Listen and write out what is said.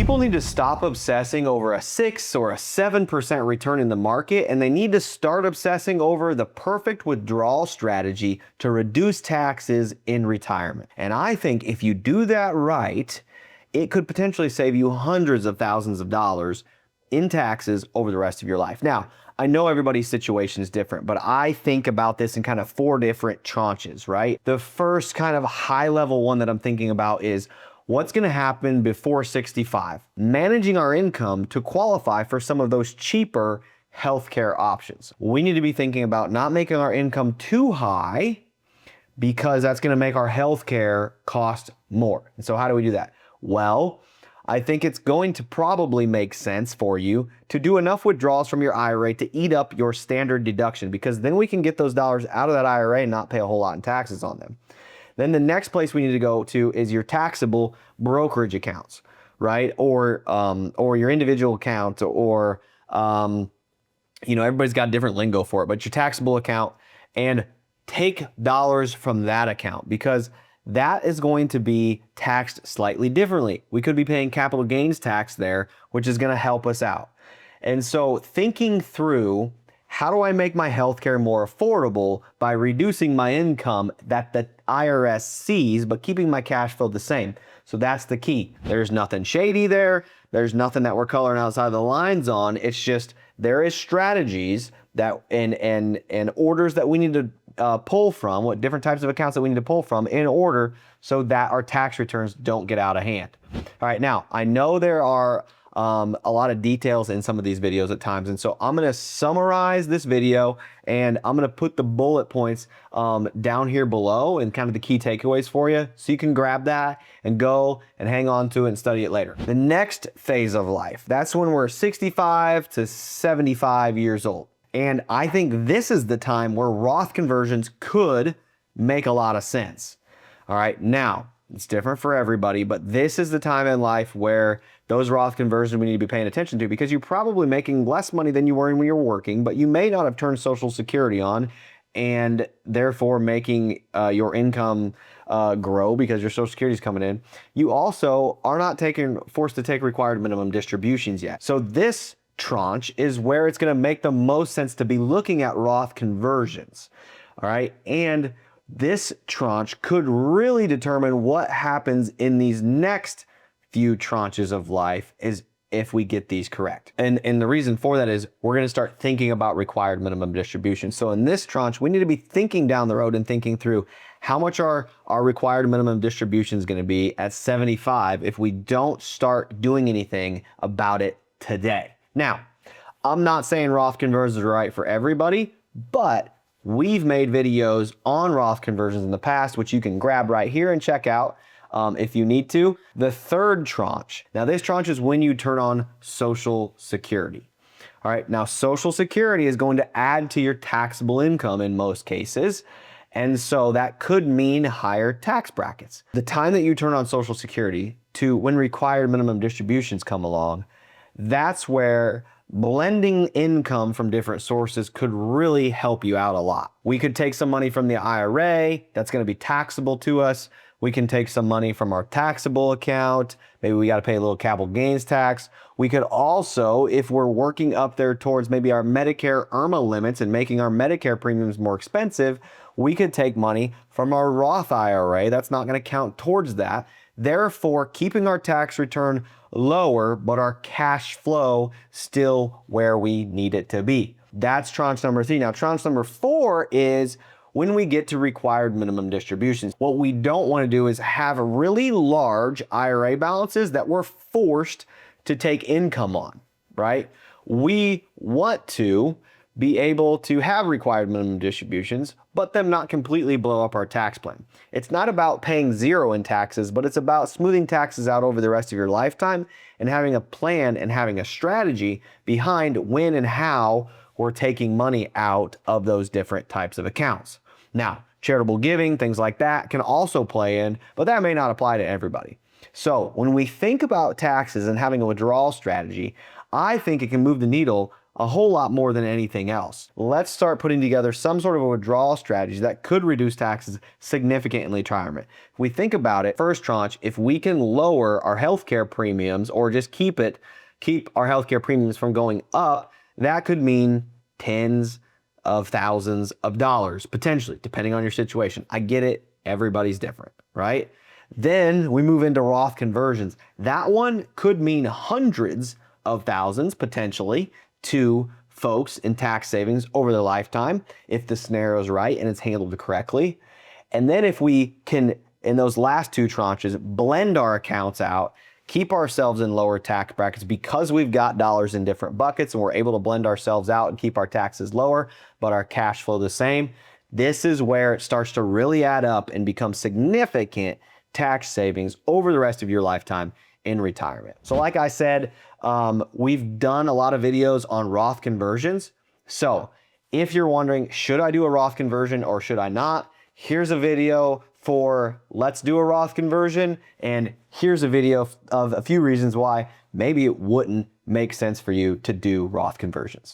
People need to stop obsessing over a 6 or a 7% return in the market, and they need to start obsessing over the perfect withdrawal strategy to reduce taxes in retirement. And I think if you do that right, it could potentially save you hundreds of thousands of dollars in taxes over the rest of your life. Now, I know everybody's situation is different, but I think about this in kind of 4 different tranches, right? The first kind of high level one that I'm thinking about is what's going to happen before 65? Managing our income to qualify for some of those cheaper healthcare options. We need to be thinking about not making our income too high because that's going to make our healthcare cost more. And so how do we do that? Well, I think it's going to probably make sense for you to do enough withdrawals from your IRA to eat up your standard deduction, because then we can get those dollars out of that IRA and not pay a whole lot in taxes on them. Then the next place we need to go to is your taxable brokerage accounts, right? Or your individual account, or everybody's got different lingo for it, but your taxable account, and take dollars from that account, because that is going to be taxed slightly differently. We could be paying capital gains tax there, which is going to help us out. And so thinking through, how do I make my healthcare more affordable by reducing my income that the IRS sees, but keeping my cash flow the same? So that's the key. There's nothing shady there. There's nothing that we're coloring outside the lines on. It's just there is strategies that and orders that we need to pull from, what different types of accounts that we need to pull from in order so that our tax returns don't get out of hand. All right, now I know there are a lot of details in some of these videos at times, and so I'm going to summarize this video and I'm going to put the bullet points down here below and kind of the key takeaways for you, so you can grab that and go and hang on to it and study it later. The next phase of life, that's when we're 65 to 75 years old. And I think this is the time where Roth conversions could make a lot of sense. All right, now it's different for everybody, but this is the time in life where those Roth conversions we need to be paying attention to, because you're probably making less money than you were when you were working, but you may not have turned Social Security on, and therefore making your income grow because your Social Security is coming in. You also are not forced to take required minimum distributions yet. So this tranche is where it's going to make the most sense to be looking at Roth conversions. All right, and this tranche could really determine what happens in these next few tranches of life is if we get these correct. And the reason for that is we're going to start thinking about required minimum distribution. So in this tranche, we need to be thinking down the road and thinking through how much our required minimum distribution is going to be at 75 if we don't start doing anything about it today. Now, I'm not saying Roth conversions are right for everybody, but we've made videos on Roth conversions in the past, which you can grab right here and check out if you need to. The third tranche. Now, this tranche is when you turn on Social Security. All right, now Social Security is going to add to your taxable income in most cases. And so that could mean higher tax brackets. The time that you turn on Social Security to when required minimum distributions come along, that's where blending income from different sources could really help you out a lot. We could take some money from the IRA, that's going to be taxable to us. We can take some money from our taxable account. Maybe we got to pay a little capital gains tax. We could also, if we're working up there towards maybe our Medicare IRMA limits and making our Medicare premiums more expensive, we could take money from our Roth IRA. That's not going to count towards that. Therefore, keeping our tax return lower, but our cash flow still where we need it to be. That's tranche number 3. Now, tranche number 4 is when we get to required minimum distributions. What we don't want to do is have really large IRA balances that we're forced to take income on, right? We want to be able to have required minimum distributions, but them not completely blow up our tax plan. It's not about paying zero in taxes, but it's about smoothing taxes out over the rest of your lifetime and having a plan and having a strategy behind when and how we're taking money out of those different types of accounts. Now, charitable giving, things like that can also play in, but that may not apply to everybody. So when we think about taxes and having a withdrawal strategy, I think it can move the needle a whole lot more than anything else. Let's start putting together some sort of a withdrawal strategy that could reduce taxes significantly in retirement. If we think about it, first tranche, if we can lower our healthcare premiums or just keep our healthcare premiums from going up, that could mean tens of thousands of dollars, potentially, depending on your situation. I get it, everybody's different, right? Then we move into Roth conversions. That one could mean hundreds of thousands, potentially, to folks in tax savings over their lifetime, if the scenario is right and it's handled correctly. And then if we can, in those last two tranches, blend our accounts out, keep ourselves in lower tax brackets because we've got dollars in different buckets and we're able to blend ourselves out and keep our taxes lower, but our cash flow the same. This is where it starts to really add up and become significant tax savings over the rest of your lifetime in retirement. So like I said, we've done a lot of videos on Roth conversions. So if you're wondering, should I do a Roth conversion or should I not? Here's a video for let's do a Roth conversion. And here's a video of a few reasons why maybe it wouldn't make sense for you to do Roth conversions.